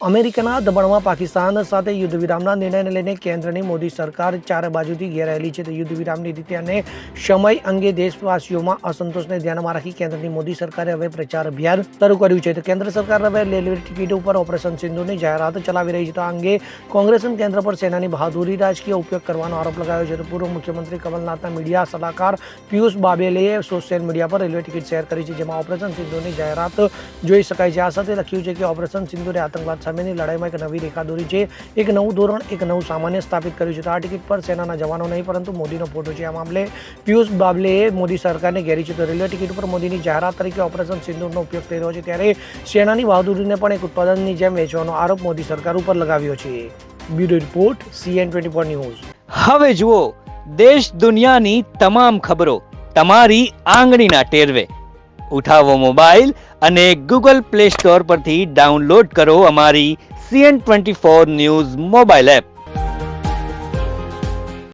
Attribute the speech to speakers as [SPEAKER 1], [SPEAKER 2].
[SPEAKER 1] અમેરિકાના દબાણમાં પાકિસ્તાન સાથે યુદ્ધ વિરામના નિર્ણયને લઈને કેન્દ્રની મોદી સરકાર ચારે બાજુથી ઘેરાયેલી છે. તો યુદ્ધ વિરામની રીતે અને સમય અંગે દેશવાસીઓમાં અસંતોષને ધ્યાનમાં રાખી કેન્દ્રની મોદી સરકારે હવે પ્રચાર અભિયાન શરૂ કર્યું છે. તો કેન્દ્ર સરકાર હવે રેલવે ટિકિટ ઉપર ઓપરેશન સિંધુની જાહેરાત ચલાવી રહી છે. તો આ અંગે કોંગ્રેસ કેન્દ્ર પર સેનાની બહાદુરી રાજકીય ઉપયોગ કરવાનો આરોપ લગાવ્યો છે. તો પૂર્વ મુખ્યમંત્રી કમલનાથના મીડિયા સલાહકાર પિયુષ બાબેલે સોશિયલ મીડિયા પર રેલવે ટિકિટ શેર કરી છે, જેમાં ઓપરેશન સિંધુની જાહેરાત જોઈ શકાય છે. આ સાથે લખ્યું છે કે ઓપરેશન સિંધુએ આતંકવાદ સામેની લડાઈમાં એક નવી રેખા દોરી છે, એક નવું ધોરણ, એક નવું સામાન્ય સ્થાપિત કર્યું છે. તો આ ટિકિટ પર સેનાના જવાનો નહીં પરંતુ મોદીનો ફોટો છે. આ મામલે પિયુષ બાબલેએ મોદી સરકારને ઘેરી છે. તો રેલવે ટિકિટ પર મોદીની જાહેરાત તરીકે ઓપરેશન સિંદૂરનો ઉપયોગ થઈ રહ્યો છે, ત્યારે સેનાની બહાદુરીને પણ એક ઉત્પાદનની જેમ વેચવાનો આરોપ મોદી સરકાર ઉપર લગાવ્યો છે. Bureau report CN24 news.
[SPEAKER 2] હવે જુઓ દેશ દુનિયાની તમામ ખબરો તમારી આંગળીના ટેરવે. ઉઠાવો મોબાઈલ અને Google Play Store પરથી ડાઉનલોડ કરો અમારી CN24 ન્યૂઝ મોબાઈલ એપ.